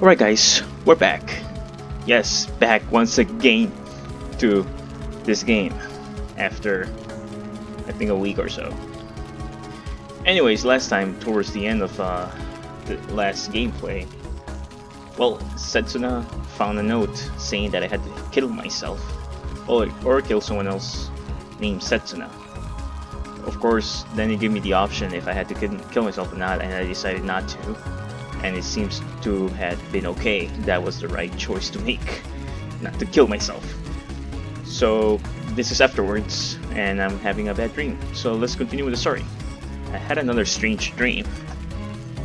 Alright guys, we're back. Yes, back once again to this game after I think a week or so. Anyways, last time towards the end of the last gameplay, well, Setsuna found a note saying that I had to kill myself or kill someone else named Setsuna. Of course, then he gave me the option if I had to kill myself or not, and I decided not to. And it seems to have been okay. That was the right choice to make, not to kill myself. So this is afterwards, and I'm having a bad dream. So let's continue with the story. I had another strange dream.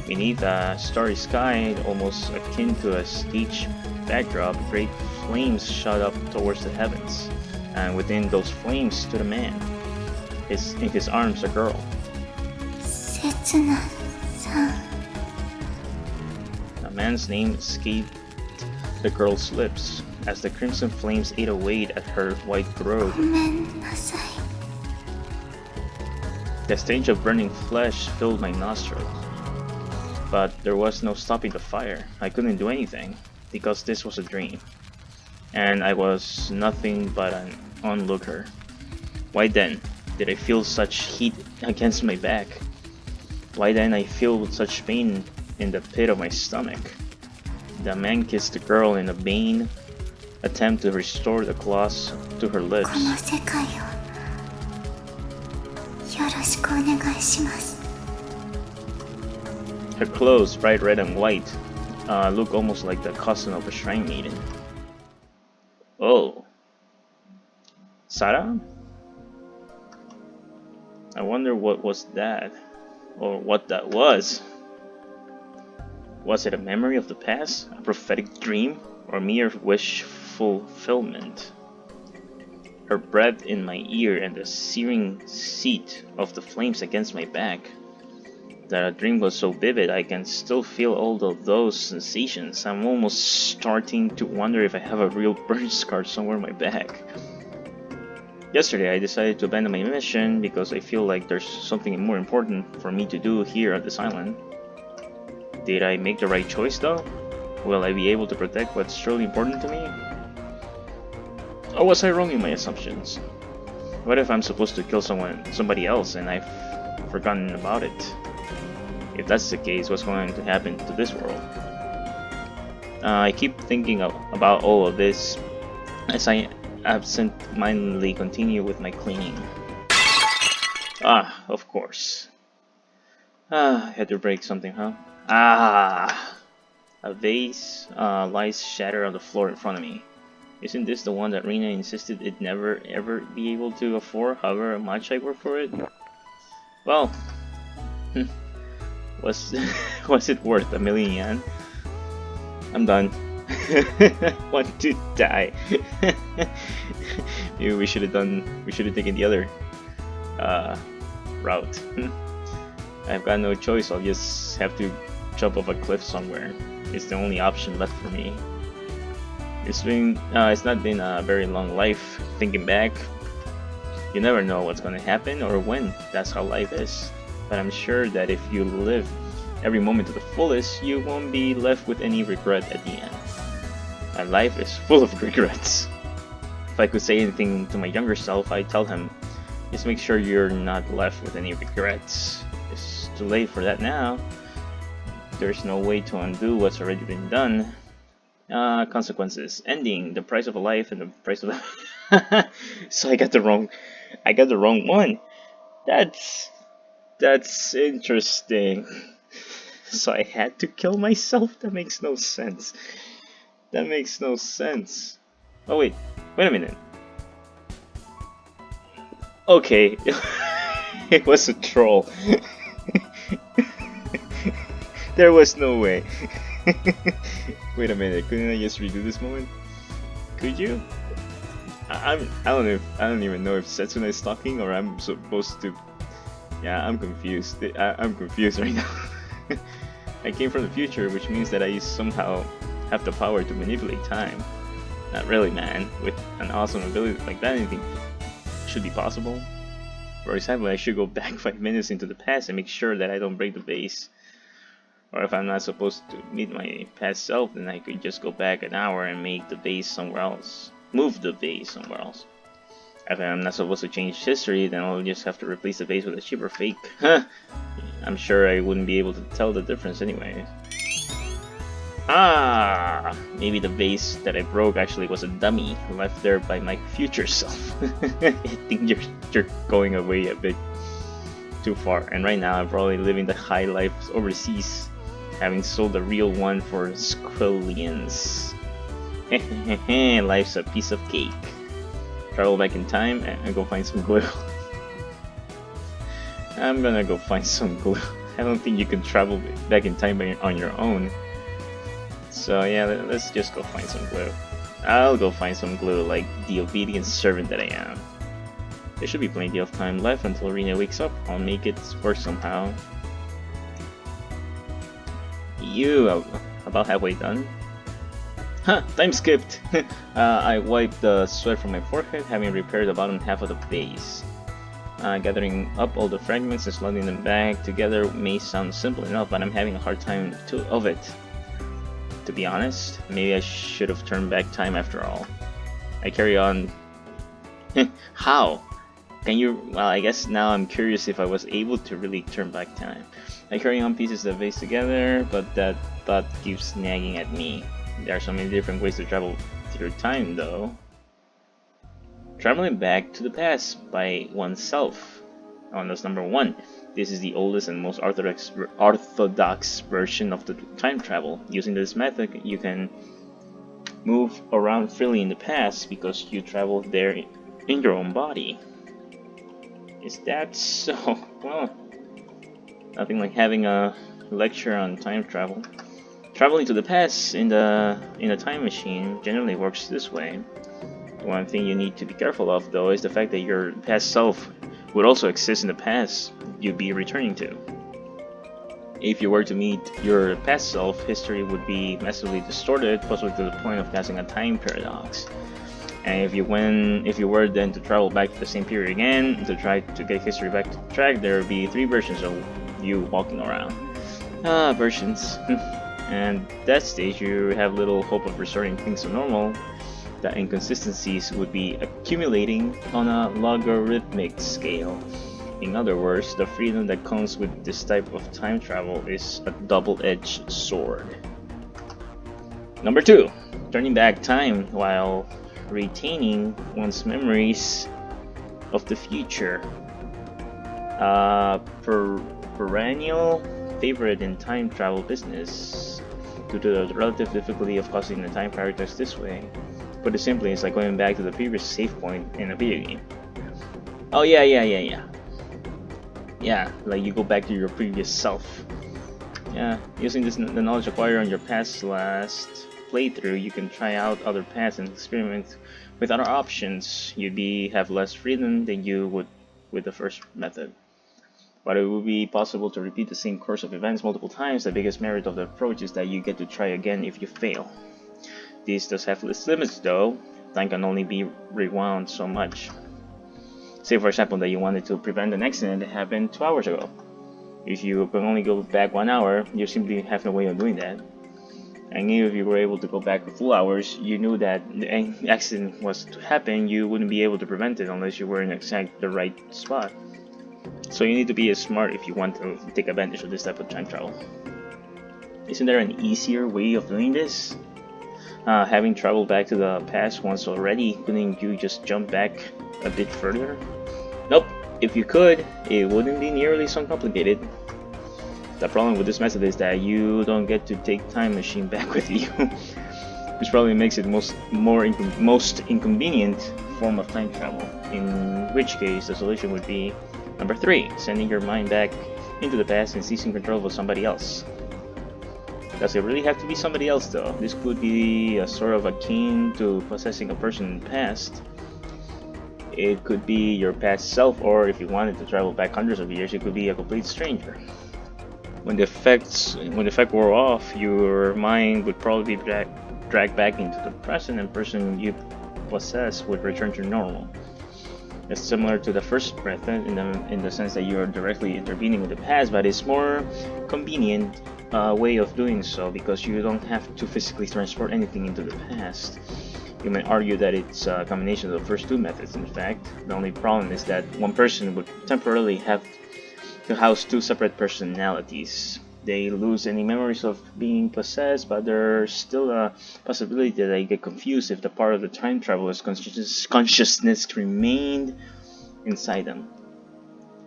Beneath a starry sky, almost akin to a stage backdrop, great flames shot up towards the heavens, and within those flames stood a man. In his arms, a girl. Setsuna-san. A man's name escaped the girl's lips as the crimson flames ate away at her white robe. ごめんなさい。 The stench of burning flesh filled my nostrils, but there was no stopping the fire. I couldn't do anything because this was a dream, and I was nothing but an onlooker. Why then did I feel such heat against my back? Why then I feel such pain in the pit of my stomach? The man kissed the girl in a vain attempt to restore the gloss to her lips. この世界をよろしくお願いします。 Her clothes, bright red and white, look almost like the costume of a shrine maiden. Oh. Sarah? I wonder what was that, or what that was. Was it a memory of the past, a prophetic dream, or mere wish fulfillment? Her breath in my ear and the searing heat of the flames against my back. The dream was so vivid I can still feel all of those sensations. I'm almost starting to wonder if I have a real burn scar somewhere in my back. Yesterday I decided to abandon my mission because I feel like there's something more important for me to do here at this island. Did I make the right choice though? Will I be able to protect what's truly important to me? Or was I wrong in my assumptions? What if I'm supposed to kill somebody else and I've forgotten about it? If that's the case, what's going to happen to this world? I keep thinking about all of this as I absent-mindedly continue with my cleaning. Ah, of course. I had to break something, huh? A vase lies shattered on the floor in front of me. Isn't this the one that Rina insisted it never ever be able to afford, however much I work for it? Well, was it worth a million yen? I'm done. Want to die. Maybe we should have taken the other route. I've got no choice. I'll just have to jump off a cliff somewhere. It's the only option left for me. It's not been a very long life. Thinking back, you never know what's gonna happen or when. That's how life is. But I'm sure that if you live every moment to the fullest, you won't be left with any regret at the end. And life is full of regrets. If I could say anything to my younger self, I'd tell him, just make sure you're not left with any regrets. It's too late for that now. There's no way to undo what's already been done. Consequences, ending, the price of a life, and the price of a So I got the wrong one. That's interesting. So I had to kill myself? That makes no sense. Oh wait a minute. Okay, it was a troll. There was no way. Wait a minute, couldn't I just redo this moment? Could you? I don't even know if Setsuna is talking or I'm supposed to. Yeah, I'm confused. I'm confused right now. I came from the future, which means that I somehow have the power to manipulate time. Not really, man. With an awesome ability like that, anything should be possible. For example, I should go back 5 minutes into the past and make sure that I don't break the vase. Or if I'm not supposed to meet my past self, then I could just go back an hour and make the base somewhere else. Move the base somewhere else. If I'm not supposed to change history, then I'll just have to replace the base with a cheaper fake. I'm sure I wouldn't be able to tell the difference anyway. Ah! Maybe the base that I broke actually was a dummy left there by my future self. I think you're going away a bit too far. And right now I'm probably living the high life overseas, having sold the real one for squillions. Life's a piece of cake. Travel back in time and go find some glue. I'm gonna go find some glue. I don't think you can travel back in time on your own. So yeah, let's just go find some glue. I'll go find some glue like the obedient servant that I am. There should be plenty of time left until Rena wakes up. I'll make it work somehow. You about halfway done? Huh, time skipped! I wiped the sweat from my forehead, having repaired the bottom half of the base. Gathering up all the fragments and slotting them back together may sound simple enough, but I'm having a hard time of it. To be honest, maybe I should have turned back time after all. I carry on. How? Can you? Well, I guess now I'm curious if I was able to really turn back time. I carry on pieces of the base together, but that thought keeps nagging at me. There are so many different ways to travel through time, though. Traveling back to the past by oneself. Oh, that's number 1. This is the oldest and most orthodox version of the time travel. Using this method, you can move around freely in the past because you traveled there in your own body. Is that so? Well, nothing like having a lecture on time travel. Traveling to the past in a time machine generally works this way. One thing you need to be careful of, though, is the fact that your past self would also exist in the past you'd be returning to. If you were to meet your past self, history would be massively distorted, possibly to the point of causing a time paradox. And if you were then to travel back to the same period again to try to get history back to track, there would be 3 versions of you walking around. Versions. And at that stage, you have little hope of restoring things to normal. The inconsistencies would be accumulating on a logarithmic scale. In other words, the freedom that comes with this type of time travel is a double-edged sword. Number 2, turning back time while retaining one's memories of the future. Perennial favorite in time travel business due to the relative difficulty of causing the time paradox this way. Put it simply, it's like going back to the previous save point in a video game. Oh yeah, like you go back to your previous self. Yeah, using the knowledge acquired on your past last playthrough, you can try out other paths and experiment with other options. You'd have less freedom than you would with the first method. But it would be possible to repeat the same course of events multiple times. The biggest merit of the approach is that you get to try again if you fail. This does have limits though. Time can only be rewound so much. Say for example that you wanted to prevent an accident that happened 2 hours ago. If you can only go back 1 hour, you simply have no way of doing that. And if you were able to go back a full hours, you knew that the accident was to happen, you wouldn't be able to prevent it unless you were in the right spot. So you need to be smart if you want to take advantage of this type of time travel. Isn't there an easier way of doing this? Having traveled back to the past once already, couldn't you just jump back a bit further? Nope, if you could, it wouldn't be nearly so complicated. The problem with this method is that you don't get to take time machine back with you, which probably makes it most inconvenient form of time travel. In which case, the solution would be number 3, sending your mind back into the past and seizing control of somebody else. Does it really have to be somebody else though? This could be a sort of akin to possessing a person in the past. It could be your past self, or if you wanted to travel back hundreds of years, it could be a complete stranger. When the effect wore off, your mind would probably be dragged back into the present, and person you possess would return to normal. It's similar to the first method in the sense that you are directly intervening with the past, but it's more convenient way of doing so because you don't have to physically transport anything into the past. You might argue that it's a combination of the first two methods, in fact. The only problem is that one person would temporarily have to house two separate personalities. They lose any memories of being possessed, but there's still a possibility that they get confused if the part of the time traveler's consciousness remained inside them.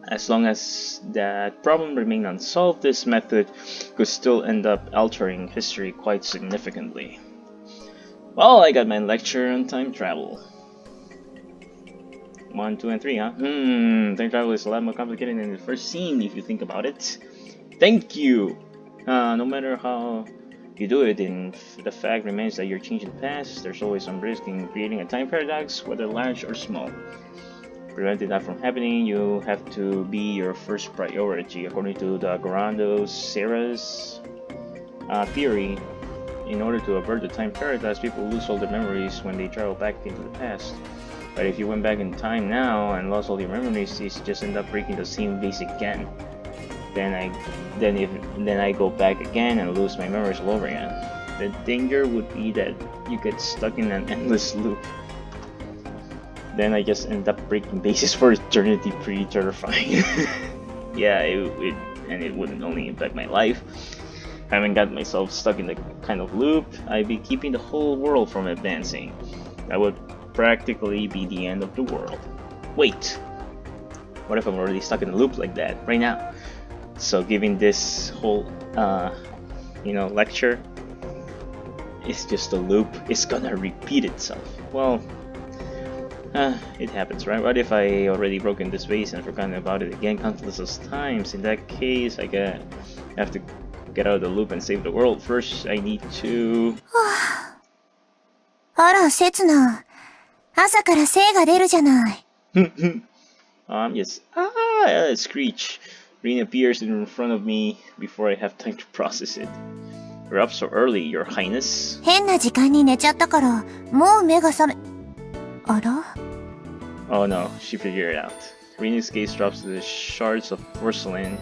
As long as that problem remained unsolved, this method could still end up altering history quite significantly. Well, I got my lecture on time travel. 1, 2, and 3, huh? Time travel is a lot more complicated than it first seemed if you think about it. Thank you! No matter how you do it, the fact remains that you're changing the past. There's always some risk in creating a time paradox, whether large or small. Preventing that from happening, you have to be your first priority. According to the Gorandos Serra's theory, in order to avert the time paradox, people lose all their memories when they travel back into the past. But if you went back in time now and lost all your memories, you just end up breaking the same base again. Then I go back again and lose my memories all over again. The danger would be that you get stuck in an endless loop. Then I just end up breaking bases for eternity. Pretty terrifying. Yeah, it wouldn't only impact my life. I haven't got myself stuck in the kind of loop. I'd be keeping the whole world from advancing. That would practically be the end of the world. Wait, what if I'm already stuck in a loop like that right now? So giving this whole lecture is just a loop. It's gonna repeat itself. Well, it happens, right? What if I already broken this base and forgotten about it again countless times? In that case, I have to get out of the loop and save the world. First, I need to... あら、せつな。朝から精が出るじゃない。Just screech. Rain appears in front of me before I have time to process it. You're up so early, Your Highness. 変な時間に寝ちゃったから、もう目が覚め。あら? Oh no, she figured it out. Rina's gaze drops to the shards of porcelain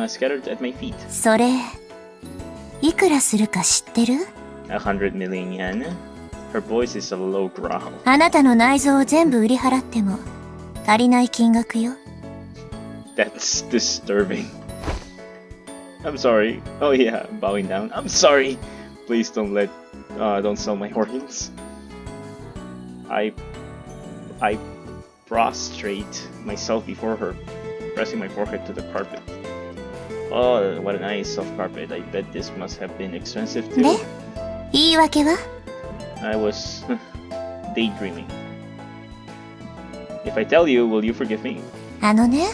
scattered at my feet. それ、いくらするか知ってる? 100 million yen. Her voice is a low growl. あなたの内臓を全部売り払っても足りない金額よ。That's disturbing. I'm sorry. Oh yeah, bowing down. I'm sorry. Please don't sell my organs. I prostrate myself before her, pressing my forehead to the carpet. Oh, what a nice soft carpet. I bet this must have been expensive too. で、言い訳は? I was daydreaming. If I tell you, will you forgive me? あのね、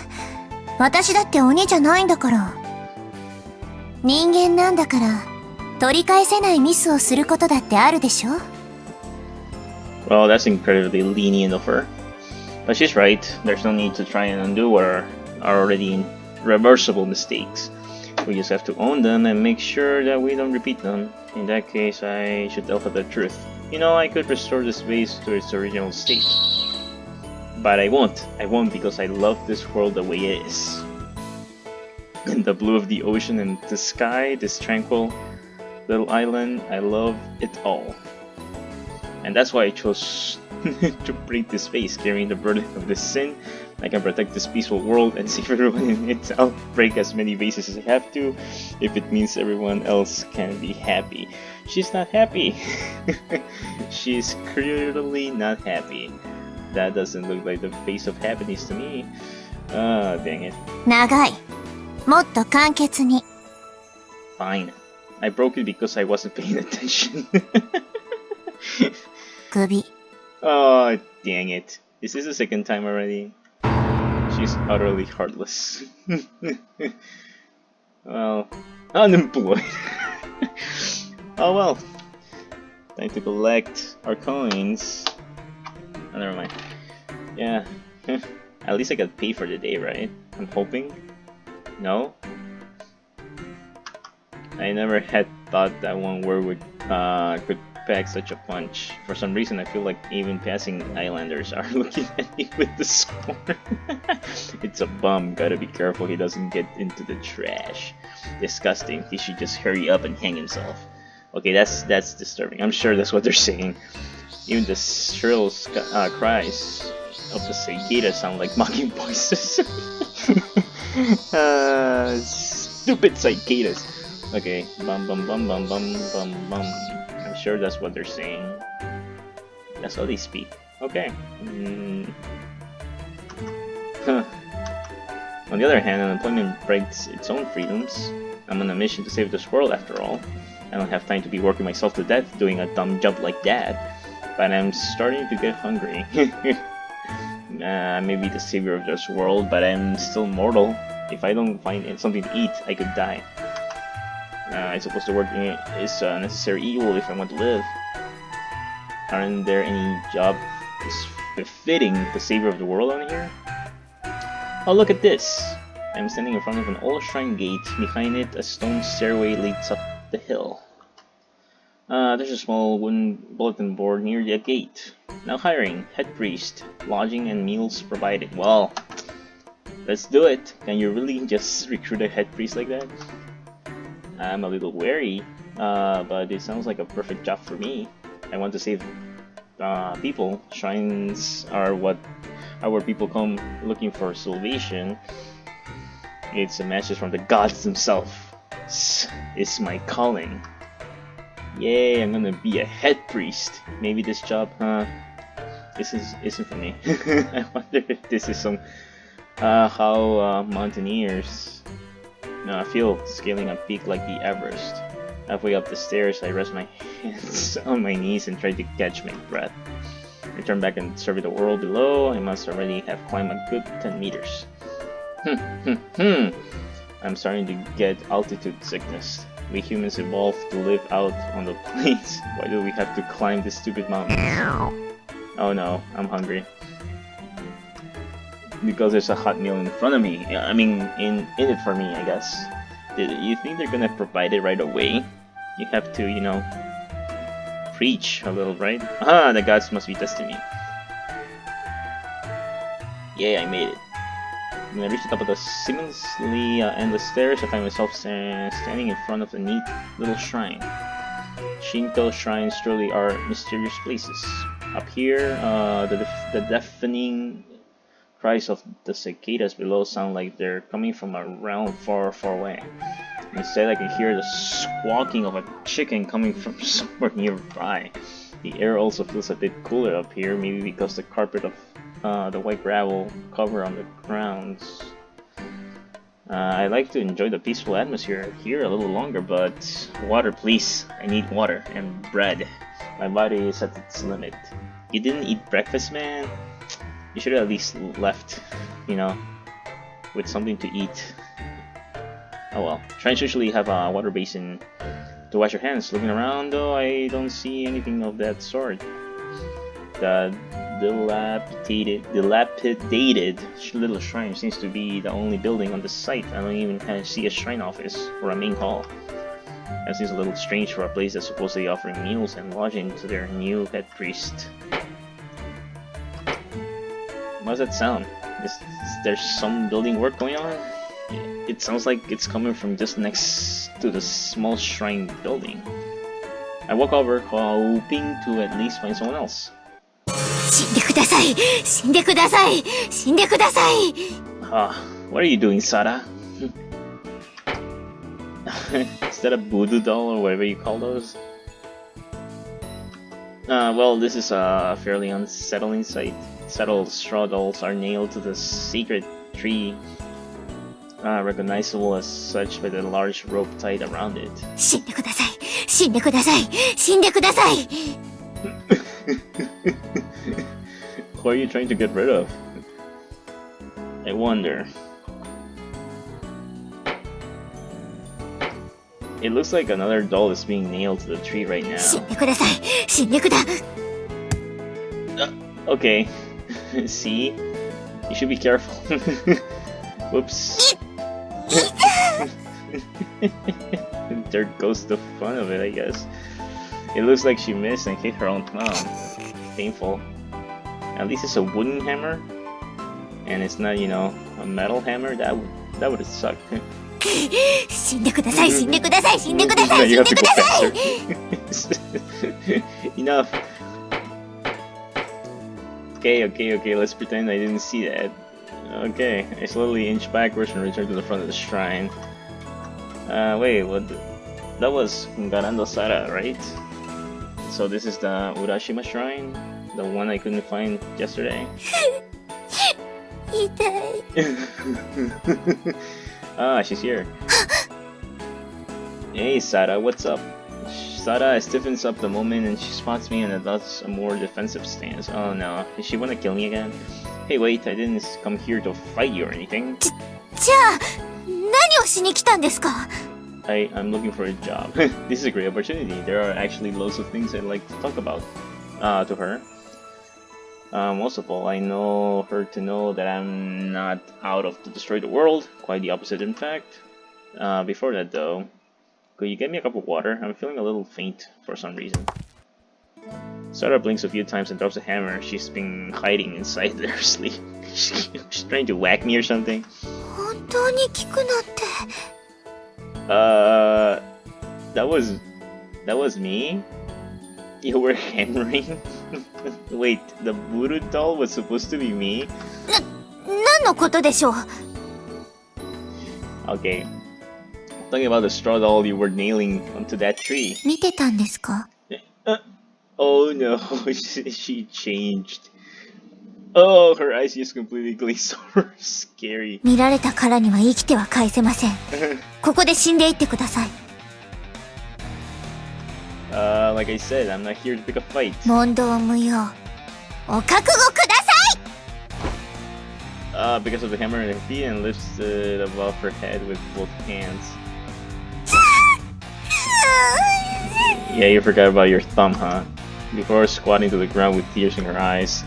私だって鬼じゃないんだから。人間なんだから、取り返せないミスをすることだってあるでしょ? Well, that's incredibly lenient of her. But she's right. There's no need to try and undo what are already irreversible mistakes. We just have to own them and make sure that we don't repeat them. In that case, I should tell her the truth. I could restore this base to its original state. But I won't. I won't because I love this world the way it is. And the blue of the ocean and the sky, this tranquil little island, I love it all. And that's why I chose to break this base, carrying the burden of this sin. I can protect this peaceful world and save everyone in it. I'll break as many bases as I have to, if it means everyone else can be happy. She's not happy. She's clearly not happy. That doesn't look like the face of happiness to me. Ah, dang it. 長い。もっと簡潔に。Fine. I broke it because I wasn't paying attention. 首。 Oh, dang it. Is this the second time already? She's utterly heartless. Well, unemployed. Oh well. Time to collect our coins. Oh, never mind. Yeah. At least I got paid for the day, right? I'm hoping. No? I never had thought that one word could pack such a punch. For some reason, I feel like even passing islanders are looking at me with the scorn. It's a bum. Gotta be careful he doesn't get into the trash. Disgusting. He should just hurry up and hang himself. Okay, that's disturbing. I'm sure that's what they're saying. Even the shrill cries of the cicada sound like mocking voices. Stupid cicadas. Okay, bum bum bum bum bum bum bum. I'm sure that's what they're saying. That's how they speak. Okay. Huh. On the other hand, unemployment breaks its own freedoms. I'm on a mission to save this world after all. I don't have time to be working myself to death doing a dumb job like that. But I'm starting to get hungry. I may be the savior of this world, but I'm still mortal. If I don't find something to eat, I could die. I suppose the work is a necessary evil if I want to live. Aren't there any job befitting the savior of the world on here? Oh, look at this! I'm standing in front of an old shrine gate. Behind it, a stone stairway leads up the hill. There's a small wooden bulletin board near the gate. Now hiring, head priest, lodging and meals provided. Well, let's do it. Can you really just recruit a head priest like that? I'm a little wary, but it sounds like a perfect job for me. I want to save people. Shrines are where people come looking for salvation. It's a message from the gods themselves. It's my calling. Yay, I'm gonna be a head priest. Maybe this job, isn't for me. I wonder if this is some how mountaineers feel scaling a peak like the Everest. Halfway up the stairs, I rest my hands on my knees and try to catch my breath. Return back and survey the world below. I must already have climbed a good 10 meters. I'm starting to get altitude sickness. We humans evolved to live out on the plains. Why do we have to climb this stupid mountain? Oh no, I'm hungry. Because there's a hot meal in front of me. I mean, in it for me, I guess. You think they're gonna provide it right away? You have to, preach a little, right? Ah, the gods must be testing me. Yeah, I made it. When I reach the top of the seemingly endless stairs, I find myself standing in front of a neat little shrine. Shinto shrines truly are mysterious places. Up here, the deafening cries of the cicadas below sound like they're coming from a realm far, far away. Instead, I can hear the squawking of a chicken coming from somewhere nearby. The air also feels a bit cooler up here, maybe because the carpet of the white gravel cover on the grounds. I like to enjoy the peaceful atmosphere here a little longer, but water please. I need water and bread. My body is at its limit. You didn't eat breakfast, man? You should have at least left, with something to eat. Oh well. Shrines usually have a water basin to wash your hands. Looking around though, I don't see anything of that sort. The dilapidated little shrine seems to be the only building on the site. I don't even see a shrine office or a main hall. That seems a little strange for a place that's supposedly offering meals and lodging to their new head priest. What does that sound? Is there some building work going on? It sounds like it's coming from just next to the small shrine building. I walk over, hoping to at least find someone else. What are you doing, Sara? Is that a voodoo doll or whatever you call those? Well, this is a fairly unsettling sight. Settled straw dolls are nailed to the sacred tree, recognizable as such by the large rope tied around it. Who are you trying to get rid of? I wonder. It looks like another doll is being nailed to the tree right now. Okay. See? You should be careful. Whoops. There goes the fun of it, I guess. It looks like she missed and hit her own thumb. Painful. At least it's a wooden hammer, and it's not, you know, a metal hammer. That would have sucked. 死んでください、死んでください、死んでくださ No, い、死 you ん have で to く go ださい faster. Enough. Okay, let's pretend I didn't see that. Okay, I slowly inch backwards and return to the front of the shrine. Wait, what? That was Garando Sara, right? So this is the Urashima shrine? The one I couldn't find yesterday? 痛い Ah, she's here. Hey, Sara, what's up? Sara stiffens up the moment and she spots me and adopts a more defensive stance. Oh no, does she want to kill me again? Hey, wait, I didn't come here to fight you or anything. じゃあ何をしに来たんですか I'm looking for a job. This is a great opportunity. There are actually loads of things I'd like to talk about to her. Most of all, I know her to know that I'm not out of to destroy the world. Quite the opposite, in fact. Before that, though, could you get me a cup of water? I'm feeling a little faint for some reason. Sarah blinks a few times and drops a hammer. She's been hiding inside there sleep. She's trying to whack me or something. 本当に効くのって That was me? You were hammering? Wait, the voodoo doll was supposed to be me? 何のことでしょう Okay. Talking about the straw doll you were nailing onto that tree. 見てたんですか Oh no, she changed. Oh, her eyes just completely glazed over. Scary. 見られたからには生きては返せませんここで死んでいってください Like I said, I'm not here to pick a fight. 問答無用お覚悟ください Because of the hammer in her feet and lifts it above her head with both hands. Yeah, you forgot about your thumb, huh? Before squatting to the ground with tears in her eyes.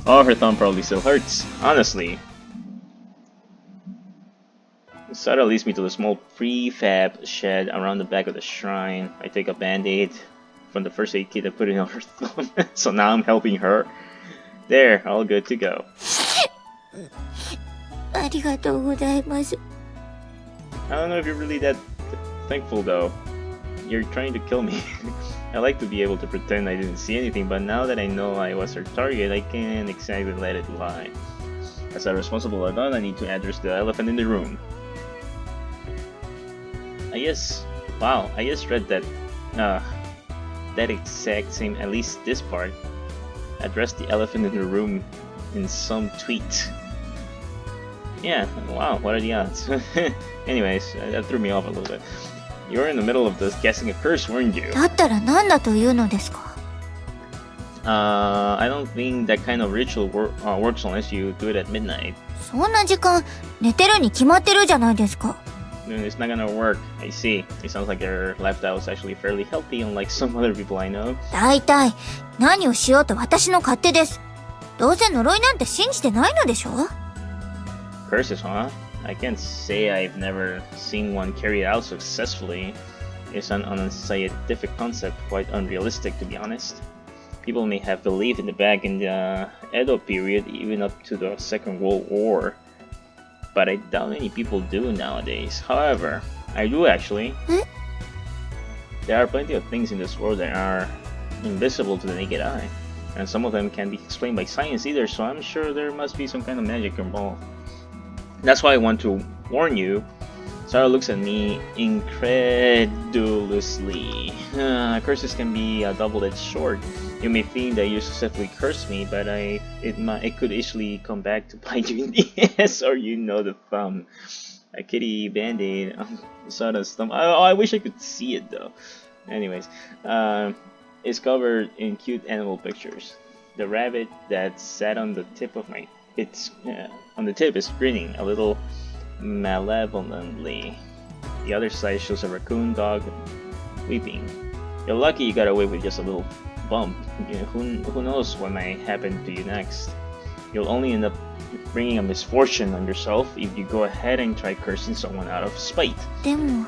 Oh, her thumb probably still hurts, honestly. Sara leads me to the small prefab shed around the back of the shrine. I take a band-aid from the first aid kit and put it on her thumb. So now I'm helping her. There, all good to go. ありがとうございます I don't know if you're really that thankful though. You're trying to kill me. I like to be able to pretend I didn't see anything, but now that I know I was her target, I can't exactly let it lie. As a responsible adult, I need to address the elephant in the room. I just read that, that exact same, at least this part, addressed the elephant in the room in some tweet. Yeah, wow, what are the odds? Anyways, that threw me off a little bit. You were in the middle of this guessing a curse, weren't you? だったら何だというのですか I don't think that kind of ritual works unless you do it at midnight. そんな時間寝てるに決まってるじゃないですか It's not gonna work. I see. It sounds like your lifestyle is actually fairly healthy, unlike some other people I know. 大体何をしようと私の勝手ですどうせ呪いなんて信じてないのでしょ Curses, huh? I can't say I've never seen one carried out successfully. It's an unscientific concept, quite unrealistic to be honest. People may have believed in it back in the Edo period, even up to the Second World War. But I doubt many people do nowadays. However, I do actually. There are plenty of things in this world that are invisible to the naked eye. And some of them can't be explained by science either, so I'm sure there must be some kind of magic involved. That's why I want to warn you. Sarah looks at me incredulously. Curses can be a double-edged sword. You may think that you successfully cursed me, but it could easily come back to bite you in the ass or the thumb. A kitty band-aid on Sarah's thumb. Oh, I wish I could see it though. Anyways, it's covered in cute animal pictures. The rabbit that sat on the tip of on the tip is grinning a little malevolently. The other side shows a raccoon dog weeping. You're lucky you got away with just a little bump. Who knows what might happen to you next. You'll only end up bringing a misfortune on yourself if you go ahead and try cursing someone out of spite. でも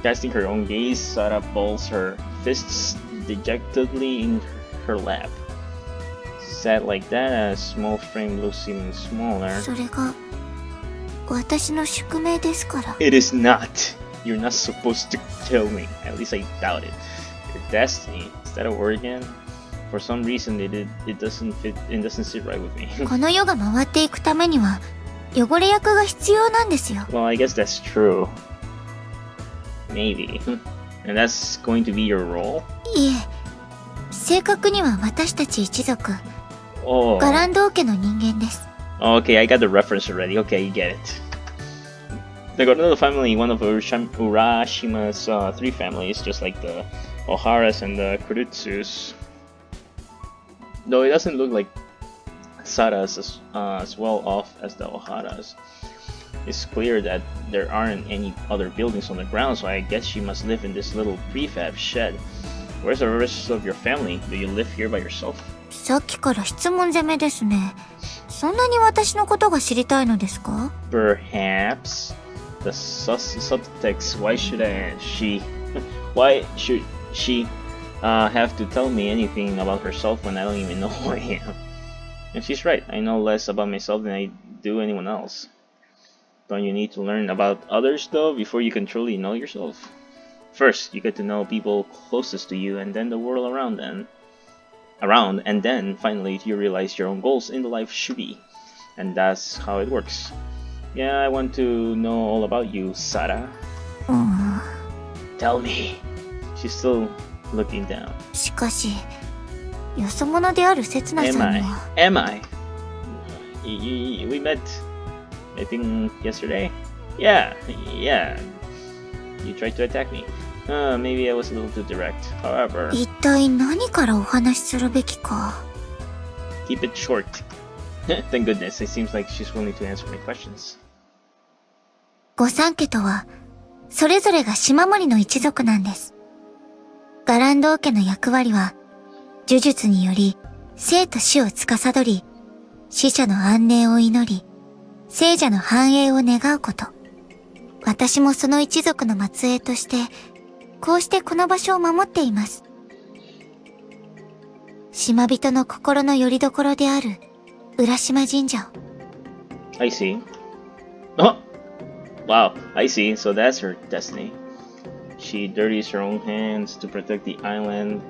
Casting her own gaze, Sarah balls her fists dejectedly in her lap. Sat like that, as small frame looks even smaller. それが私の宿命ですから。 It is not. You're not supposed to kill me. At least I doubt it. Your destiny. Is that a word again? For some reason it doesn't fit. It doesn't sit right with me. この世が回っていくためには汚れ役が必要なんですよ。 Well, I guess that's true. Maybe. And that's going to be your role? いえ、正確には私たち一族、 Oh. ガランド家の人間です。 Okay, I got the reference already. Okay, you get it. The Gordo family, one of Urashima's three families, just like the Oharas and the Kurutsus. Though it doesn't look like Sara's as well off as the Oharas. It's clear that there aren't any other buildings on the ground, so I guess she must live in this little prefab shed. Where's the rest of your family? Do you live here by yourself? さっきから質問攻めですね。そんなに私のことが知りたいのですか？ Perhaps. The subtext. Why should she have to tell me anything about herself when I don't even know who I am? And she's right. I know less about myself than I do anyone else. Don't you need to learn about others though before you can truly know yourself? First, you get to know people closest to you, and then the world around, and then finally you realize your own goals in the life should be. And that's how it works. Yeah, I want to know all about you, Sara. Tell me. She's still looking down. しかし、よそ者である刹那さんは。Am I? We met, I think, yesterday? Yeah. You tried to attack me. Maybe I was a little too direct. However... 一体何からお話しするべきか。 Keep it short. Thank goodness, it seems like she's willing to answer my questions. 御三家とは、それぞれが島森の一族なんです。ガランド家の役割は、呪術により生と死を司り、死者の安寧を祈り、生者の繁栄を願うこと。私もその一族の末裔として、こうしてこの場所を守っています。島人の心の拠り所である、浦島神社を。I see. Oh! Wow, I see. So that's her destiny. She dirties her own hands to protect the island,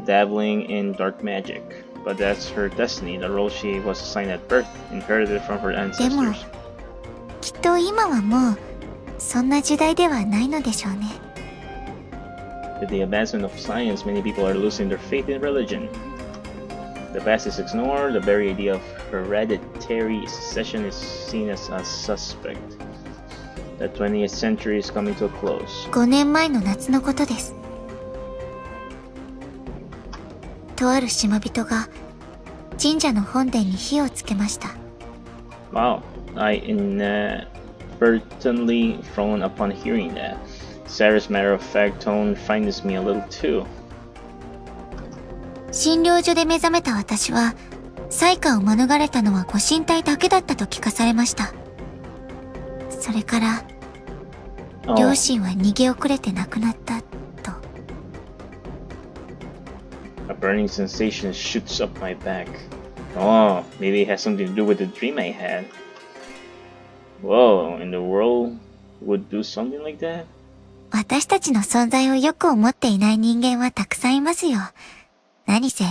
dabbling in dark magic. But that's her destiny, the role she was assigned at birth, inherited from her でも、 ancestors. きっと今はもう、そんな時代ではないのでしょうね。With the advancement of science, many people are losing their faith in religion. The past is ignored, the very idea of hereditary succession is seen as a suspect. The 20th century is coming to a close. 5年前の夏のことです。とある島人が神社の本殿に火をつけました。Wow, I inadvertently frowned upon hearing that. Sarah's matter-of-fact tone frightens me a little too. 診療所で目覚めた私は、災禍を免れたのはご神体だけだったと聞かされました。それから、両親は逃げ遅れて亡くなったと。A burning sensation shoots up my back. Oh, maybe it has something to do with the dream I had. Whoa, and the world would do something like that? 私たちの存在をよく思っていない人間はたくさんいますよ。何せ、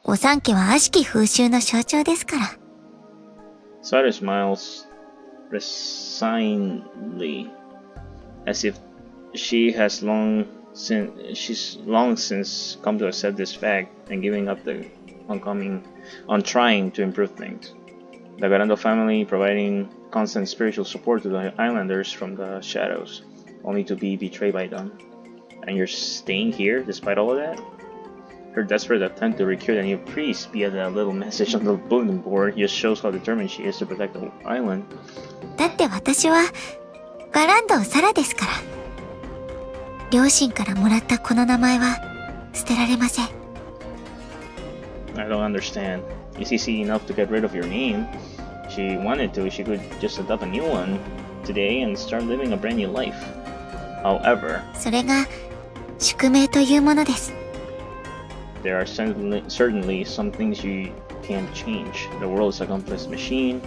御三家は悪しき風習の象徴ですから。Sada smiles resignedly, as if she's long since come to accept this fact and giving up on trying to improve things. The Garando family providing constant spiritual support to the islanders from the shadows, only to be betrayed by them. And you're staying here despite all of that? Her desperate attempt to recruit a new priest via the little message on the bulletin board just shows how determined she is to protect the island. だって私は、ガランドサラですから。両親からもらったこの名前は、捨てられません。I don't understand. It's easy enough to get rid of your name. If she wanted to, she could just adopt a new one today and start living a brand new life. However, それが宿命というものです。there are certainly some things you can't change. The world is a complex machine.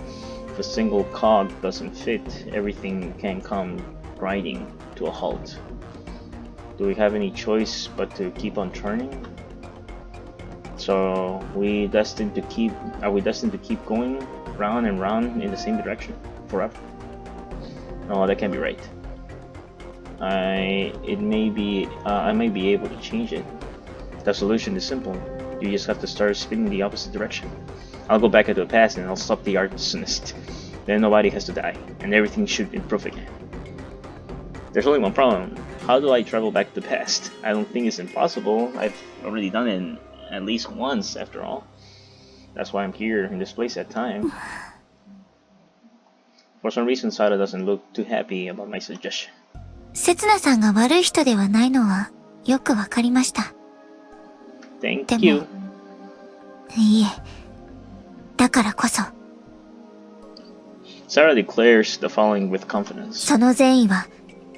If a single cog doesn't fit, everything can come grinding to a halt. Do we have any choice but to keep on turning? So are we destined to keep going round and round in the same direction forever? No, that can't be right. I may be able to change it. The solution is simple. You just have to start spinning the opposite direction. I'll go back into the past and I'll stop the arsonist. Then nobody has to die, and everything should improve again. There's only one problem. How do I travel back to the past? I don't think it's impossible. I've already done it at least once, after all. That's why I'm here in this place at time. For some reason, Sada doesn't look too happy about my suggestion. せつなさんが悪い人ではないのはよくわかりました。Thank you. いいえ。だからこそ。Sarah declares the following with confidence. その善意は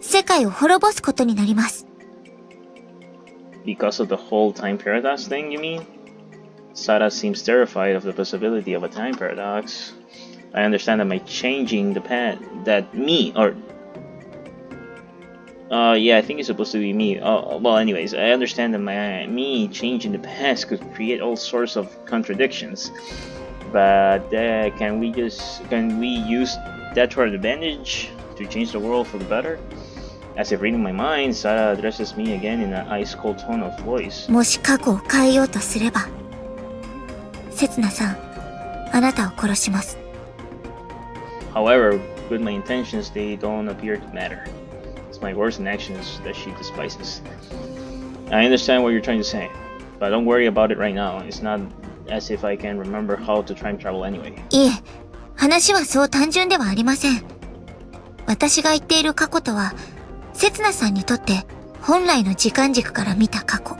世界を滅ぼすことになります。Because of the whole time paradox thing, you mean? Sada seems terrified of the possibility of a time paradox. I understand that by changing the path, that me, or yeah, I think it's supposed to be me. Well, anyways, I understand that me changing the past could create all sorts of contradictions. But can we use that to our advantage to change the world for the better? As if reading my mind, Sada addresses me again in an ice-cold tone of voice. もし過去を変えようとすれば、せつなさん、あなたを殺します。However, with my intentions, they don't appear to matter. It's my words and actions that she despises. I understand what you're trying to say, but don't worry about it right now. It's not as if I can remember how to time travel anyway. いえ、話はそう単純ではありません。私が言っている過去とは、せつなさんにとって本来の時間軸から見た過去。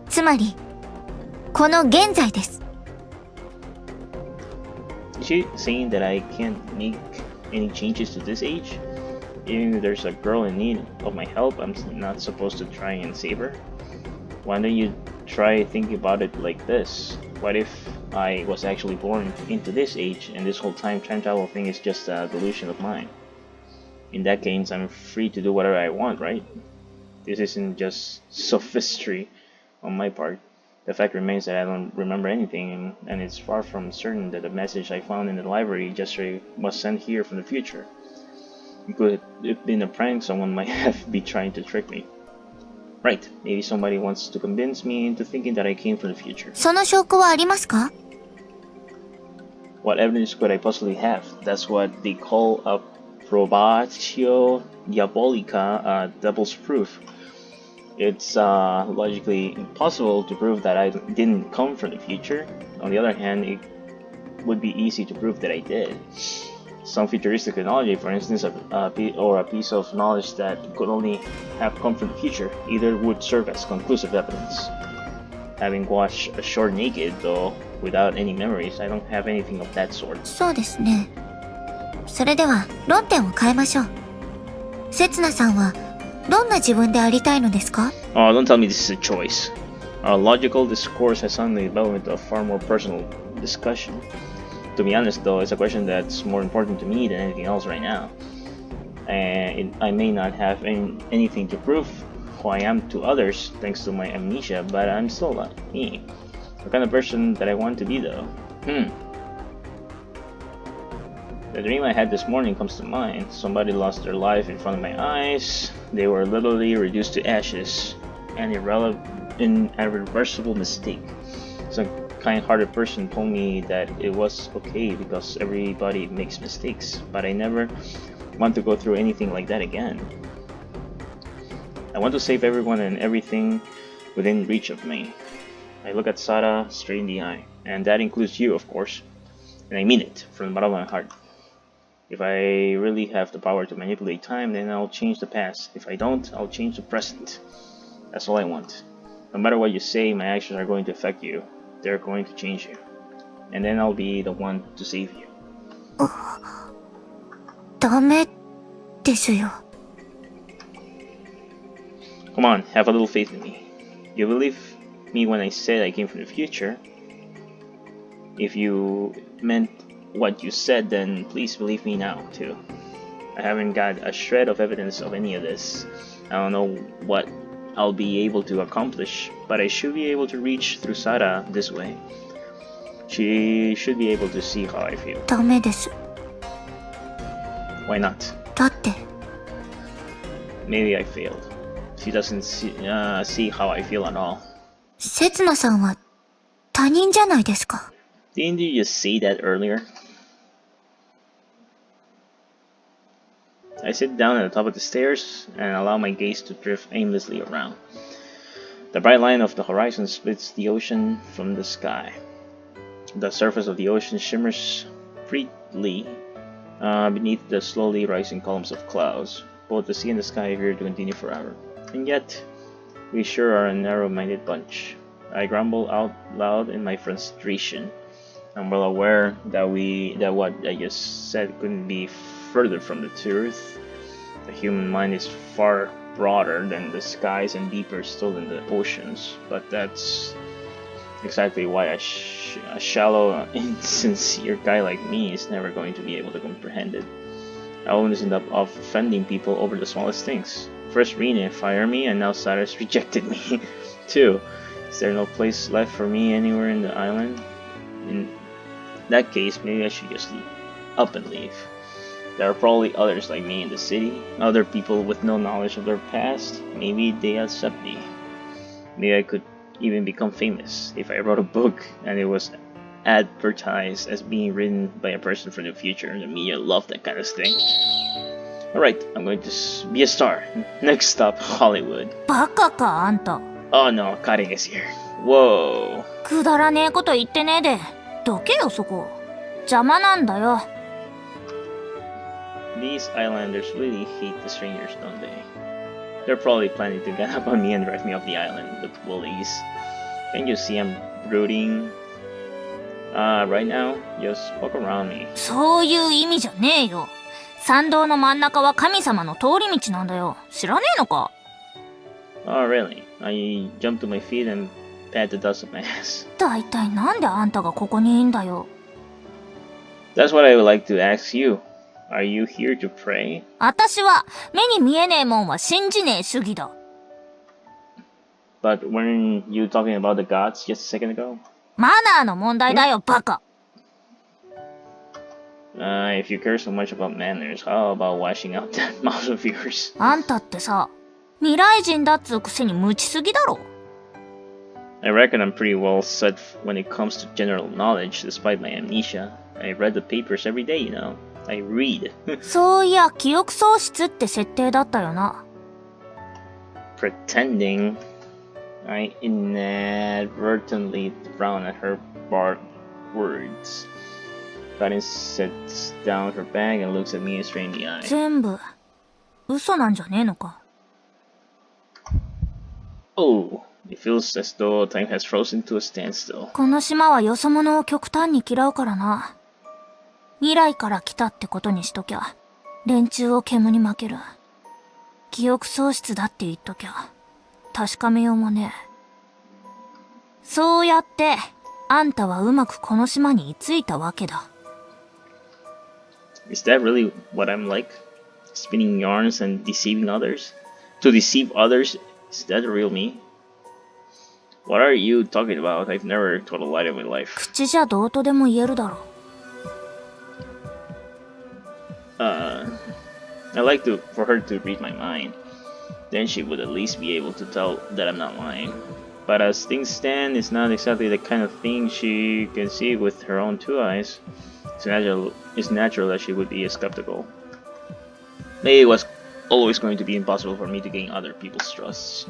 つまり、この現在です。Is she saying that I can't make any changes to this age? Even if there's a girl in need of my help, I'm not supposed to try and save her? Why don't you try thinking about it like this? What if I was actually born into this age and this whole time travel thing is just a delusion of mine? In that case, I'm free to do whatever I want, right? This isn't just sophistry on my part. The fact remains that I don't remember anything, and it's far from certain that the message I found in the library yesterday was sent here from the future. It could have been a prank someone might have been trying to trick me. Right, maybe somebody wants to convince me into thinking that I came from the future. その証拠はありますか? What evidence could I possibly have? That's what they call a probatio diabolica, devil's proof. It's logically impossible to prove that I didn't come from the future. On the other hand, it would be easy to prove that I did. Some futuristic technology, for instance, or a piece of knowledge that could only have come from the future, either would serve as conclusive evidence. Having watched a short naked, though, without any memories, I don't have anything of that sort. そうですね。それでは論点を変えましょう。せつなさんはどんな自分でありたいのですか? Oh, don't tell me this is a choice. Our logical discourse has suddenly developed into a far more personal discussion. To be honest, though, it's a question that's more important to me than anything else right now. And I may not have anything to prove who I am to others thanks to my amnesia, but I'm still not me. The kind of person that I want to be, though. The dream I had this morning comes to mind. Somebody lost their life in front of my eyes. They were literally reduced to ashes. An irreversible mistake. Some kind-hearted person told me that it was okay because everybody makes mistakes, but I never want to go through anything like that again. I want to save everyone and everything within reach of me. I look at Sada straight in the eye, and that includes you, of course. And I mean it, from the bottom of my heart. If I really have the power to manipulate time, then I'll change the past. If I don't, I'll change the present. That's all I want. No matter what you say, my actions are going to affect you. They're going to change you. And then I'll be the one to save you. ダメですよ。Come on, have a little faith in me. You believe me when I said I came from the future. If you meant what you said, then please believe me now, too. I haven't got a shred of evidence of any of this. I don't know what I'll be able to accomplish, but I should be able to reach through Sara this way. She should be able to see how I feel. ダメです。 Why not? だって、 Maybe I failed. She doesn't see how I feel at all. せつなさんは他人じゃないですか。 Didn't you just say that earlier? I sit down at the top of the stairs and allow my gaze to drift aimlessly around. The bright line of the horizon splits the ocean from the sky. The surface of the ocean shimmers freely beneath the slowly rising columns of clouds. Both the sea and the sky appear to continue forever. And yet, we sure are a narrow-minded bunch. I grumble out loud in my frustration. I'm well aware that what I just said couldn't be further from the truth. The human mind is far broader than the skies and deeper still than the oceans. But that's exactly why a shallow, insincere guy like me is never going to be able to comprehend it. I always end up offending people over the smallest things. First Rina fired me, and now Cyrus rejected me, too. Is there no place left for me anywhere in the island? In that case, maybe I should just up and leave. There are probably others like me in the city, other people with no knowledge of their past. Maybe they accept me. Maybe I could even become famous if I wrote a book and it was advertised as being written by a person from the future. The media love that kind of thing. Alright, I'm going to be a star. Next stop, Hollywood. バカかあんた。 Oh no, Karen is here. Whoa. くだらねえこと言ってねえで。どけよそこ。邪魔なんだよ。 These islanders really hate the strangers, don't they? They're probably planning to get up on me and drive me off the island with bullies. Can't you see I'm brooding? Right now, just walk around me. そういう意味じゃねえよ。参道の真ん中は神様の通り道なんだよ。知らねえのか？ Oh, really? I jumped to my feet and pat the dust of my ass. だいたいなんであんたがここにいんだよ。 That's what I would like to ask you. Are you here to pray? 私は目に見えねえもんは信じねえ主義だ。 But weren't you talking about the gods just a second ago? マナーの問題だよ、バカ。 If you care so much about manners, how about washing out that mouth of yours? あんたってさ、未来人だっつうくせに無知すぎだろ。 I reckon I'm pretty well set when it comes to general knowledge, despite my amnesia. I read the papers every day, you know. I read. そういや、記憶喪失って設定だったよな。 Pretending. I inadvertently frown at her barbed words. Karin sets down her bag and looks at me straight in the eye. 全部、嘘なんじゃねえのか。 Oh, it feels as though time has frozen to a standstill. この島はよそ者を極端に嫌うからな。未来から来たってことにしときゃ、連中を煙に負ける。記憶喪失だって言っときゃ、確かめようもねえ。そうやって、あんたはうまくこの島に居ついたわけだ。Is that really what I'm like? Spinning yarns and deceiving others? To deceive others? Is that the real me? What are you talking about? I've never told a lie in my life. 口じゃどうとでも言えるだろ。I like for her to read my mind. Then she would at least be able to tell that I'm not lying. But as things stand, it's not exactly the kind of thing she can see with her own two eyes. It's natural that she would be skeptical. Maybe it was always going to be impossible for me to gain other people's trust.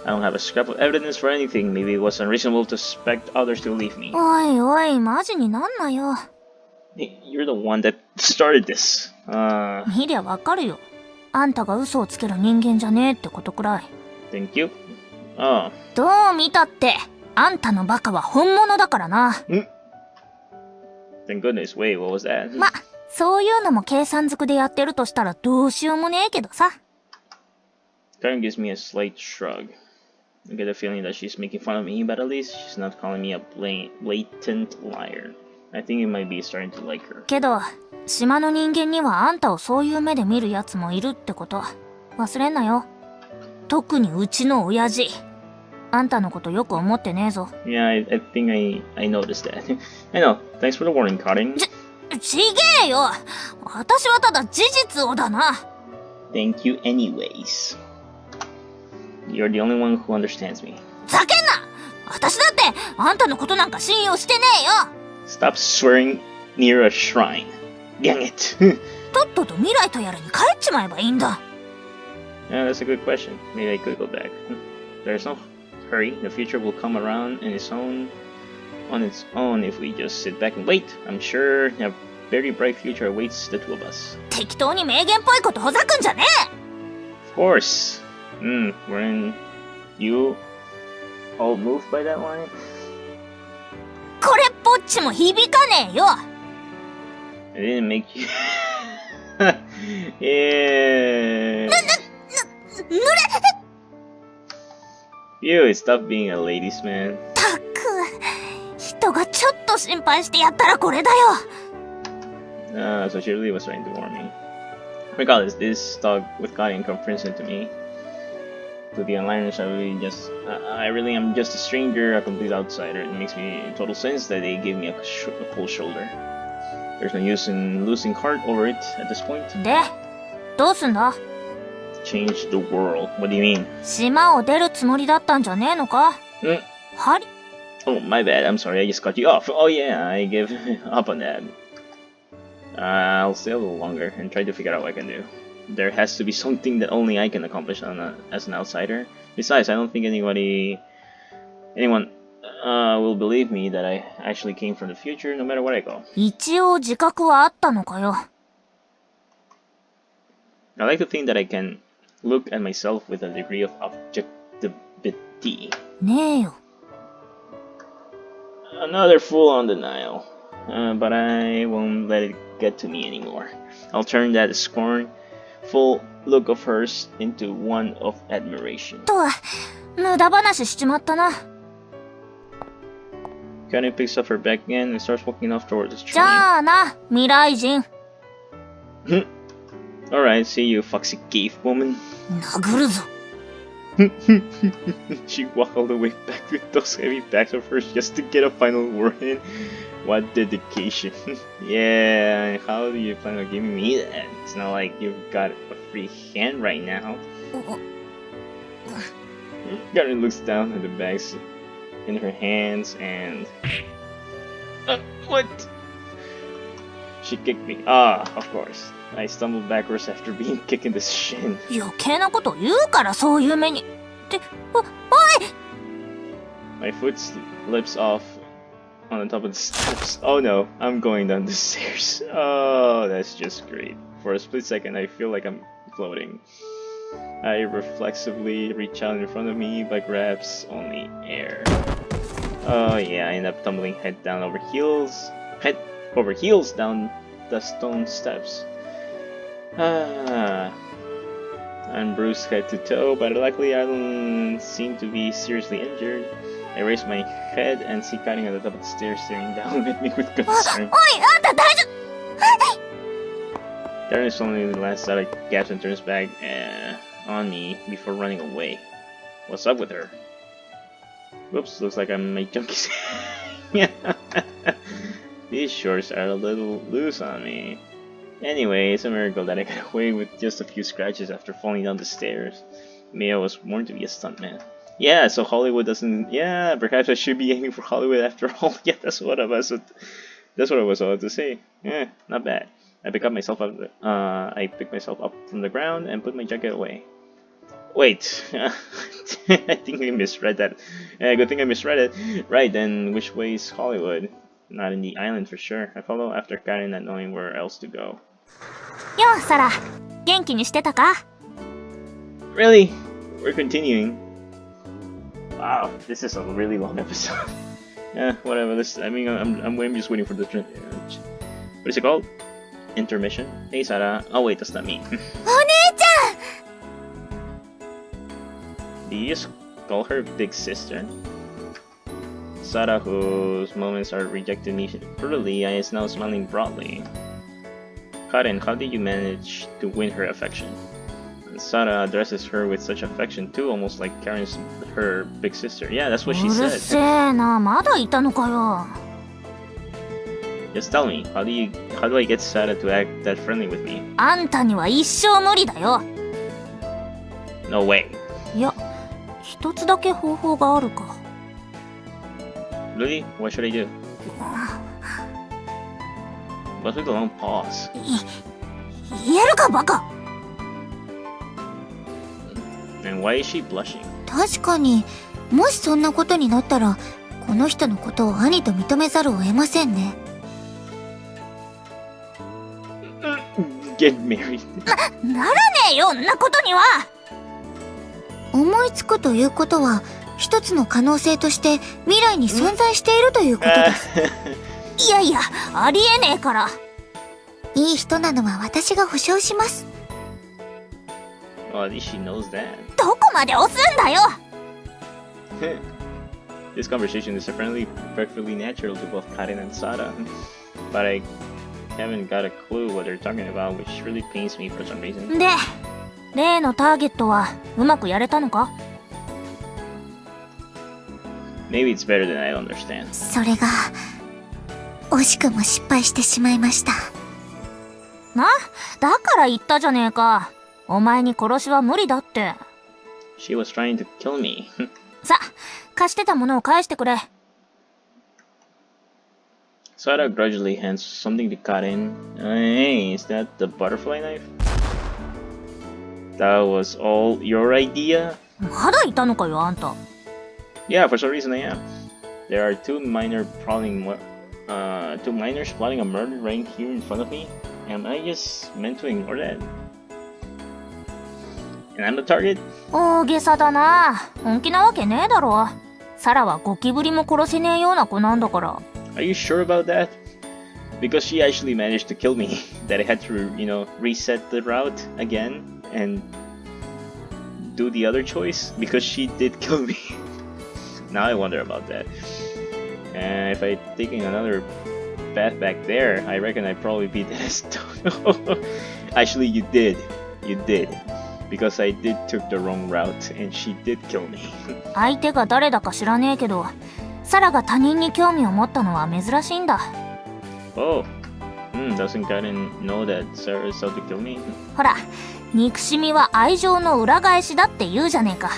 I don't have a scrap of evidence for anything. Maybe it was unreasonable to expect others to believe me. おいおい、マジになんなよ。Hey, you're the one that started this. 見りゃわかるよ。あんたが嘘をつける人間じゃねえってことくらい。Thank you. Oh. どう見たって、あんたのバカは本物だからな。Thank goodness. Wait, what was that? ま、そういうのも計算づくでやってるとしたらどうしようもねえけどさ。Karen gives me a slight shrug. I get the feeling that she's making fun of me, but at least she's not calling me a blatant liar. I think you might be starting to like her. けど、島の人間にはあんたをそういう目で見るやつもいるってこと、忘れんなよ。特にうちの親父。あんたのことよく思ってねえぞ。Yeah, I think I noticed that. I know. Thanks for the warning, Karin. ちげえよ。私はただ事実をだな。Thank you anyways. You're the only one who understands me. ざけんな。私だってあんたのことなんか信用してねえよ。Stop swearing near a shrine. Dang it. とっとと未来とやらに帰っちまえばいいんだ。Yeah, that's a good question. Maybe I could go back. There's no hurry. The future will come around on its own if we just sit back and wait. I'm sure a very bright future awaits the two of us. 適当に名言っぽいことほざくんじゃねえ。Of course. Weren't you all moved by that line? これっぽっちも響かねえよ。I didn't make you. Yeah. ぬれ。You stop being a ladies man. たく、人がちょっと心配してやったらこれだよ。So she really was trying to warn me. Regardless, this talk with Guardian confirms it to me. To the onliners, I really am just a stranger, a complete outsider. It makes me total sense that they gave me a cold shoulder. There's no use in losing heart over it at this point. で、どうすんだ? Change the world. What do you mean? 島を出るつもりだったんじゃねえのか? はり? Oh, my bad. I'm sorry. I just cut you off. Oh yeah, I gave up on that. I'll stay a little longer and try to figure out what I can do. There has to be something that only I can accomplish as an outsider. Besides, I don't think anyone will believe me that I actually came from the future no matter where I go. 一応自覚はあったのかよ。I like to think that I can look at myself with a degree of objectivity. ねえよ。Another full-on denial. But I won't let it get to me anymore. I'll turn that scornful look of hers into one of admiration. とは、無駄話しちまったな。Connie picks up her bag again and starts walking off towards the train. じゃあな、未来人。Alright, see you, foxy cave woman. 殴るぞ。She walked all the way back with those heavy bags of hers just to get a final word in. What dedication. Yeah, how do you plan on giving me that? It's not like you've got a free hand right now. Karen looks down at the bags in her hands and... what? She kicked me. Of course. I stumbled backwards after being kicked in the shin. 余計なこと言うからそういう目に。って、おい! My foot slips off on the top of the steps. Oh no, I'm going down the stairs. Oh, that's just great. For a split second, I feel like I'm floating. I reflexively reach out in front of me but grabs only air. Oh yeah, I end up tumbling head over heels down the stone steps. I'm bruised head to toe, but luckily I don't seem to be seriously injured. I raise my head and see Karin at the top of the stairs staring down at me with concern. Karin suddenly lances out a gasp and turns back on me before running away. What's up with her? Whoops, looks like I made junkies. These shorts are a little loose on me. Anyway, it's a miracle that I got away with just a few scratches after falling down the stairs. Maybe I was born to be a stuntman. Yeah, so Hollywood doesn't... Yeah, perhaps I should be aiming for Hollywood after all. Yeah, that's what I was about to say. Yeah, not bad. I picked myself up from the ground and put my jacket away. Wait, I think I misread that. Good thing I misread it. Right, then which way is Hollywood? Not in the island for sure. I follow after Karin, not knowing where else to go. Yo, Sara. 元気にしてたか? Really? We're continuing. Wow, this is a really long episode. Yeah, whatever. I'm just waiting for the what is it called? Intermission. Hey, Sara. Oh wait, that's not me. お姉ちゃん! Did you just call her big sister? Sara, whose moments are rejected me brutally, is now smiling broadly. Karen, how did you manage to win her affection? And Sara addresses her with such affection too, almost like Karen's her big sister. Yeah, that's what she うる said. せえな、まだいたのかよ。 Just tell me, how do I get Sara to act that friendly with me? あんたには一生無理だよ。 No way. いや、一つだけ方法があるか。 Really? What should I do? What's with the long pause? 言えるかバカ。 And why is she blushing? 確かに、もしそんなことになったら、この人のことを兄と認めざるを得ませんね。Get married. ならねえよ、んなことには。思いつくということは、一つの可能性として未来に存在しているということです。いやいや、ありえねえから。いい人なのは私が保証します。Well, at least she knows that. どこまで押すんだよ。 This conversation is apparently perfectly natural to both Karen and Sara, but I haven't got a clue what they're talking about, which really pains me for some reason. で、例のターゲットはうまくやれたのか？ Maybe it's better than I understand. それが、惜しくも失敗してしまいました。な、だから言ったじゃねえか。お前に殺しは無理だって。 She was trying to kill me. さ、貸してたものを返してくれ。 Sara grudgingly hands something to Karen. Hey, is that the butterfly knife? That was all your idea? まだいたのかよ、あんた。 Yeah, for some reason I am. There are two minors plotting a murder right here in front of me. Am I just meant to ignore that? And I'm the target? 大げさだな。本気なわけねえだろ。サラはゴキブリも殺せねえような子なんだから。 Are you sure about that? Because she actually managed to kill me. That I had to, reset the route again and do the other choice because she did kill me. Now I wonder about that. And if I taking another path back there, I reckon I'd probably be dead as Actually, you did. You did. Because I did took the wrong route and she did kill me. 相手が誰だか知らねえけど、サラが他人に興味を持ったのは珍しいんだ。 Oh. Doesn't Karen know that Sarah is out to kill me? ほら、憎しみは愛情の裏返しだって言うじゃねえか。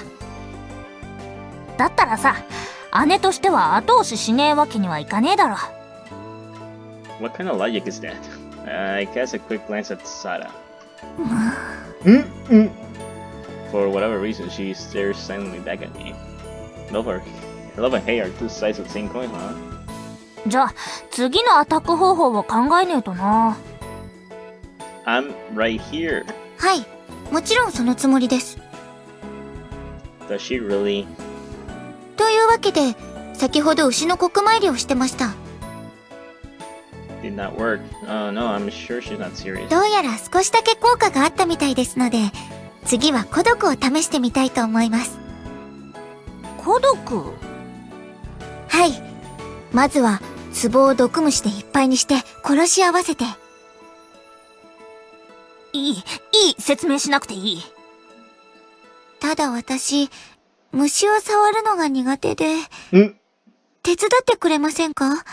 だったらさ、姉としては後押ししねえわけにはいかねえだろ。 What kind of logic is that? I cast a quick glance at Sara. For whatever reason, she stares silently back at me. Love and hate are two sides of the same coin, huh? じゃあ、次のアタック方法を考えねえとな。 I'm right here. はい、もちろんそのつもりです。 Does she really? というわけで、先ほど牛の国参りをしてました。Did not work. Oh no, I'm sure she's not serious. どうやら少しだけ効果があったみたいですので、次は孤独を試してみたいと思います。孤独？はい。まずは、壺を毒虫でいっぱいにして殺し合わせて。いい、説明しなくていい。ただ私、虫を触るのが苦手で、手伝ってくれませんか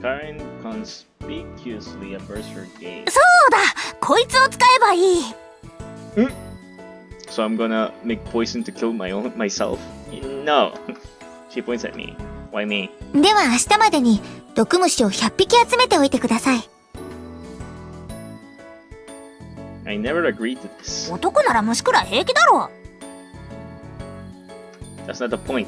？Karen conspicuously averts her gaze. そうだ！こいつを使えばいい。So I'm gonna make poison to kill myself. No. She points at me. Why me? では明日までに毒虫を100匹集めておいてください。I never agreed to this. 男なら虫くらい平気だろ。That's not the point.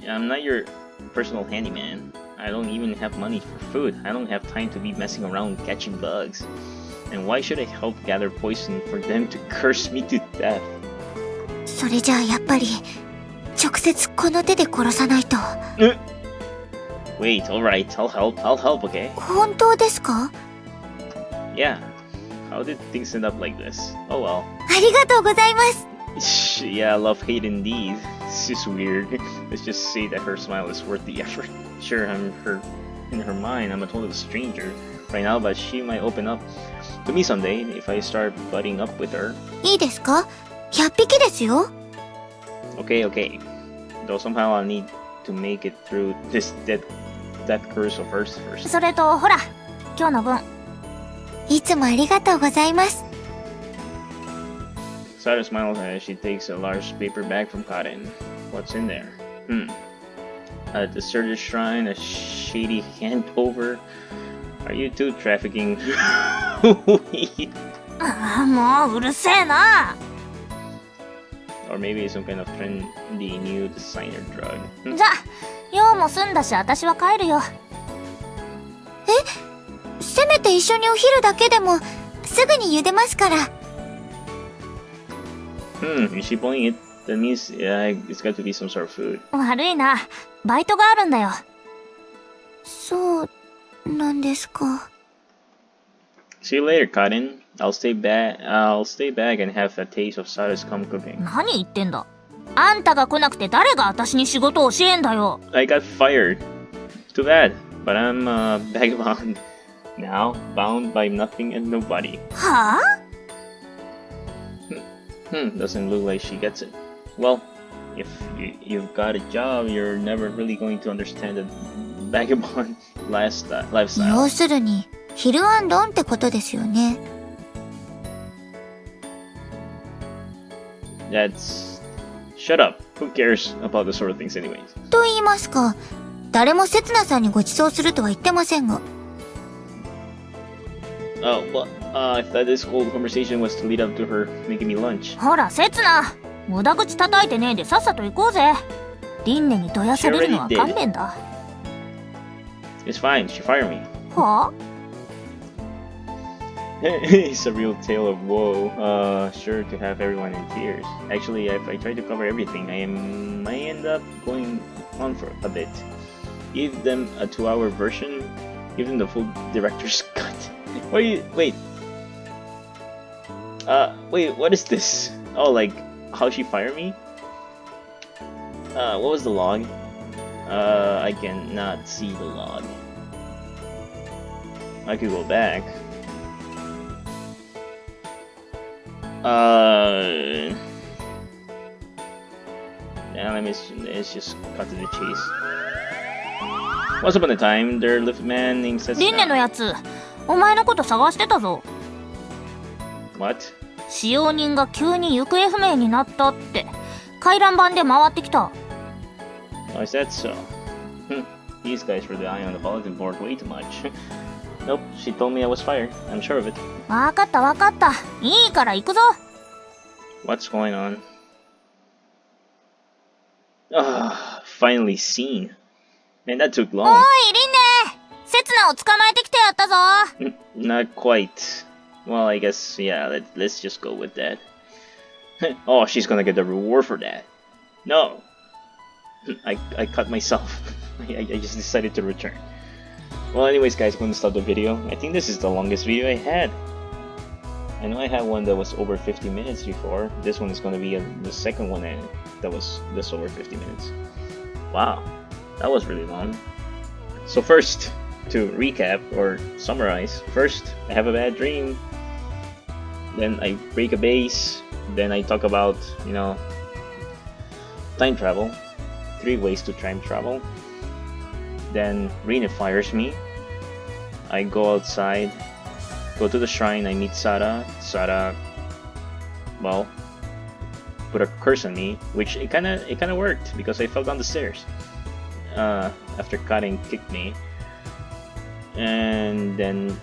I'm not your personal handyman. I don't even have money for food. I don't have time to be messing around catching bugs. And why should I help gather poison for them to curse me to death? それじゃあやっぱり、直接この手で殺さないと。Wait, alright, I'll help, okay? 本当ですか？ Yeah. How How did things end up like this? Oh well. ありがとうございます。Yeah, love hate indeed. It's just weird. Let's just say that her smile is worth the effort. Sure, in her mind, I'm a total stranger right now, but she might open up to me someday if I start butting up with her. いいですか ?100 匹ですよ。Okay. Though somehow I'll need to make it through this death curse of hers first. それとほら、今日の分。いつもありがとうございます。Sada smiles as she takes a large paper bag from Cotton. What's in there? A deserted shrine, a shady handover. Are you two trafficking weed? もううるせえな。Or maybe some kind of trendy new designer drug. じゃあ、用も済んだし私は帰るよ。せめて一緒にお昼だけでもすぐに茹でますから。Is she pulling it? That means it's got to be some sort of food. 悪いな、バイトがあるんだよ。そうなんですか。See you later, Cotton. I'll stay back and have a taste of Sada's cooking. 何言ってんだ。あんたが来なくて誰が私に仕事を教えんだよ。I got fired. Too bad, but I'm vagabond now, bound by nothing and nobody. はあ？Doesn't look like she gets it. Well, if you've got a job, you're never really going to understand the vagabond lifestyle. 要するにヒルアンドンってことですよね。Shut up. Who cares about the sort of things anyways? と言いますか、誰も刹那さんにご馳走するとは言ってませんが。I thought this whole conversation was to lead up to her making me lunch. ほら、刹那、無駄口叩いてねえでさっさと行こうぜ。リンネにどやされるのは勘弁だ。It's fine. She fired me. はあIt's a real tale of woe. Sure to have everyone in tears. Actually, if I try to cover everything, I might end up going on for a bit. Give them a 2-hour version. Give them the full director's cut. Wait. Wait, what is this? Oh, like, how she fired me? What was the log? I cannot see the log. I could go back. Yeah, let's just cut to the chase. Once upon a time, there lived a man named Setsuna. リンネのやつ、お前のこと探してたぞ。What? 使用人が急に行方不明になったって回覧板で回ってきた。Oh, is that so? These guys rely on the bulletin board way too much. Nope, she told me I was fired. I'm sure of it. わかったわかった。いいから行くぞ。What's going on? Finally seen. Man, that took お long. い、リンネ、刹那を捕まえてきてやったぞ。Not quite. Well, I guess, yeah, let's just go with that. Oh, she's gonna get the reward for that. No. I cut myself. I just decided to return. Well, anyways, guys, I'm gonna stop the video. I think this is the longest video I had. I know I had one that was over 50 minutes before. This one is gonna be the second one that was just over 50 minutes. Wow, that was really long. So first, to recap or summarize, first, I have a bad dream. Then I break a base. Then I talk about, time travel. 3 ways to time travel. Then Rina fires me. I go outside, go to the shrine, I meet Sada. Sada, well, put a curse on me, which it kinda worked because I fell down the stairs after Karen kicked me. And then,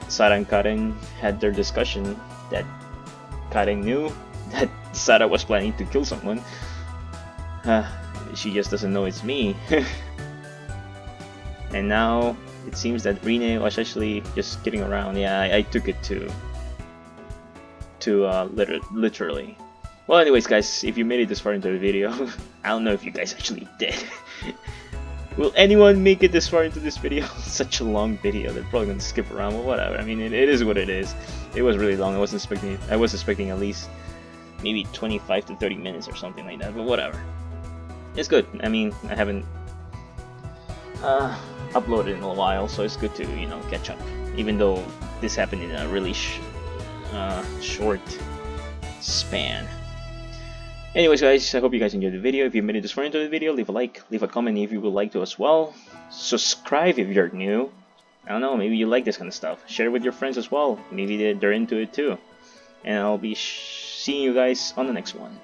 Sada and Karen had their discussion that Karen knew that Sada was planning to kill someone. She just doesn't know it's me. And now it seems that Rine was actually just kidding around. Yeah, I took it literally. Well, anyways, guys, if you made it this far into the video, I don't know if you guys actually did. Will anyone make it this far into this video? Such a long video. They're probably gonna skip around, but whatever. I mean, it is what it is. It was really long. I was expecting at least maybe 25 to 30 minutes or something like that. But whatever. It's good. I mean, I haven't uploaded in a while, so it's good to catch up. Even though this happened in a really short span. Anyways, guys, I hope you guys enjoyed the video. If you made it this far into the video, leave a like, leave a comment if you would like to as well. Subscribe if you're new. I don't know, maybe you like this kind of stuff. Share it with your friends as well. Maybe they're into it too. And I'll be seeing you guys on the next one.